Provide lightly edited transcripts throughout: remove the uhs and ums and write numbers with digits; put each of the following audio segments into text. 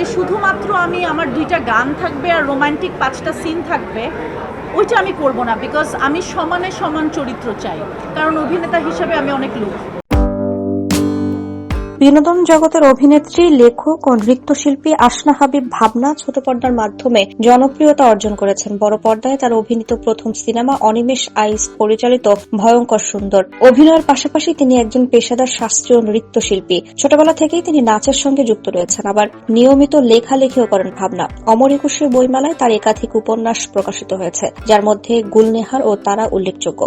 যে শুধুমাত্র আমি আমার 2টা গান থাকবে আর রোমান্টিক 5টা সিন থাকবে, ওইটা আমি করব না। বিকজ আমি সমানে সমান চরিত্র চাই, কারণ অভিনেতা হিসেবে আমি অনেক লোক। বিনোদন জগতের অভিনেত্রী, লেখক ও নৃত্যশিল্পী আসনা হাবিব ভাবনা ছোট পর্দার মাধ্যমে জনপ্রিয়তা অর্জন করেছেন। বড় পর্দায় তার অভিনীত প্রথম সিনেমা অনিমেষ আইস পরিচালিত ভয়ঙ্কর সুন্দর। অভিনয়ের পাশাপাশি তিনি একজন পেশাদার শাস্ত্রীয় নৃত্যশিল্পী। ছোটবেলা থেকেই তিনি নাচের সঙ্গে যুক্ত রয়েছেন, আবার নিয়মিত লেখালেখিও করেন ভাবনা। অমর একুশের বইমেলায় তার একাধিক উপন্যাস প্রকাশিত হয়েছে, যার মধ্যে গুলনেহার ও তারা উল্লেখযোগ্য।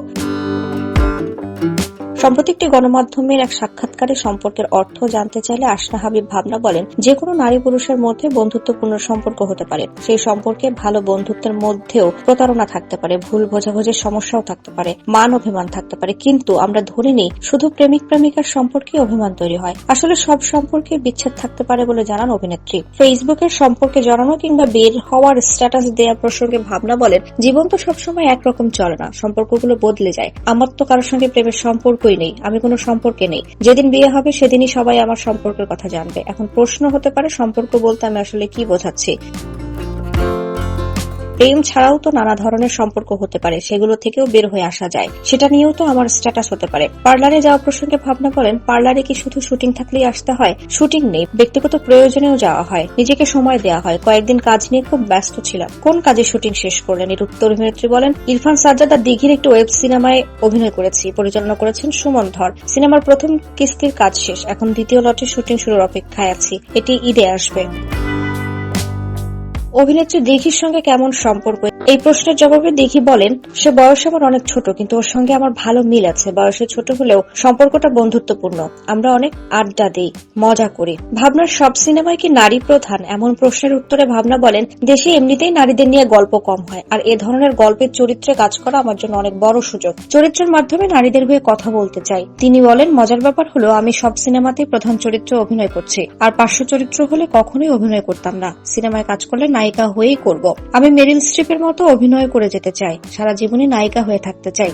সম্প্রতি একটি গণমাধ্যমের এক সাক্ষাৎকারে সম্পর্কের অর্থ জানতে চাইলে আসনা হাবিব ভাবনা বলেন, যে কোনো নারী পুরুষের মধ্যে বন্ধুত্বপূর্ণ সম্পর্ক হতে পারে। সেই সম্পর্কে ভালো বন্ধুত্বের মধ্যেও প্রতারণা থাকতে পারে, ভুল বোঝাবুঝির সমস্যাও থাকতে পারে, মান অভিমান থাকতে পারে, কিন্তু আমরা ধরে নিই শুধু প্রেমিক প্রেমিকার সম্পর্কে অভিমান তৈরি হয়। আসলে সব সম্পর্কে বিচ্ছেদ থাকতে পারে বলে জানান অভিনেত্রী। ফেসবুকের সম্পর্কে জড়ানো কিংবা বের হওয়ার স্ট্যাটাস দেওয়া প্রসঙ্গে ভাবনা বলেন, জীবন তো সবসময় একরকম চলে না, সম্পর্কগুলো বদলে যায়। আমার তো কারোর সঙ্গে প্রেমের সম্পর্ক নেই, আমি কোনো সম্পর্কে নেই। যেদিন বিয়ে হবে সেদিনই সবাই আমার সম্পর্কের কথা জানবে। এখন প্রশ্ন হতে পারে, সম্পর্ক বলতে আমি আসলে কি বোঝাচ্ছি? প্রেম ছাড়াও তো নানা ধরনের সম্পর্ক হতে পারে, সেগুলো থেকেও বের হয়ে আসা যায়। সেটা নিয়েও তো আমার স্ট্যাটাস হতে পারে। পার্লারে যাওয়া প্রসঙ্গে ভাবনা বলেন, পার্লারে কি শুধু শুটিং থাকলেই আসতে হয়? শুটিং নেই, ব্যক্তিগত প্রয়োজনেও যাওয়া হয়, নিজেকে সময় দেওয়া হয়। কয়েকদিন কাজ নিয়ে খুব ব্যস্ত ছিলাম। কোন কাজে শুটিং শেষ করলেন? এর উত্তর অভিনেত্রী বলেন, ইরফান সাজ্জাদ দিঘির একটি ওয়েব সিনেমায় অভিনয় করেছি, পরিচালনা করেছেন সুমন ধর। সিনেমার প্রথম কিস্তির কাজ শেষ, এখন দ্বিতীয় লটের শুটিং শুরুর অপেক্ষায় আছি, এটি ঈদে আসবে। অভিনেত্রী দিঘির সঙ্গে কেমন সম্পর্ক? এই প্রশ্নের জবাবে দিঘি বলেন, সে বয়সে আমার অনেক ছোট, কিন্তু ওর সঙ্গে আমার ভালো মিল আছে। বয়সে ছোট হলেও সম্পর্কটা বন্ধুত্বপূর্ণ। আমরা অনেক আড্ডা দিই, মজা করি। ভাবনার সব সিনেমায় কি নারী প্রধান? এমন প্রশ্নের উত্তরে ভাবনা বলেন, দেশে এমনিতেই নারীদের নিয়ে গল্প কম হয়, আর এ ধরনের গল্পের চরিত্রে কাজ করা আমার জন্য অনেক বড় সুযোগ। চরিত্রের মাধ্যমে নারীদের হয়ে কথা বলতে চাই। তিনি বলেন, মজার ব্যাপার হলো আমি সব সিনেমাতেই প্রধান চরিত্রে অভিনয় করছি, আর পার্শ্ব চরিত্র হলে কখনোই অভিনয় করতাম না। সিনেমায় কাজ করলে নায়িকা হয়েই করব। আমি মেরিল স্ট্রিপের মতো অভিনয় করে যেতে চাই, সারা জীবনে নায়িকা হয়ে থাকতে চাই।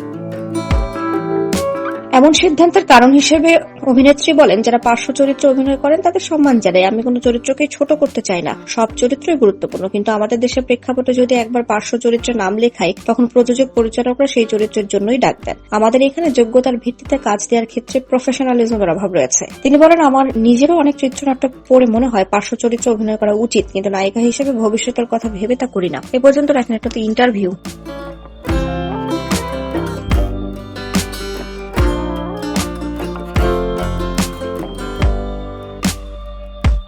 এমন সিদ্ধান্তের কারণ হিসেবে অভিনেত্রী বলেন, যারা পার্শ্ব চরিত্রে অভিনয় করেন তাদের সম্মান জানাই। আমি কোনো চরিত্রকে ছোট করতে চাই না, সব চরিত্রই গুরুত্বপূর্ণ। কিন্তু আমাদের দেশের প্রেক্ষাপটে যদি একবার পার্শ্ব চরিত্রে নাম লেখাই, তখন প্রযোজক পরিচালকরা সেই চরিত্রের জন্যই ডাক দেন। আমাদের এখানে যোগ্যতার ভিত্তিতে কাজ দেওয়ার ক্ষেত্রে প্রফেশনালিজমের অভাব রয়েছে। তিনি বলেন, আমার নিজেরও অনেক চিত্রনাট্য পড়ে মনে হয় পার্শ্ব চরিত্রে অভিনয় করা উচিত, কিন্তু নায়িকা হিসেবে ভবিষ্যতের কথা ভেবে তা করি না। এ পর্যন্ত রাখেন একটা ইন্টারভিউ।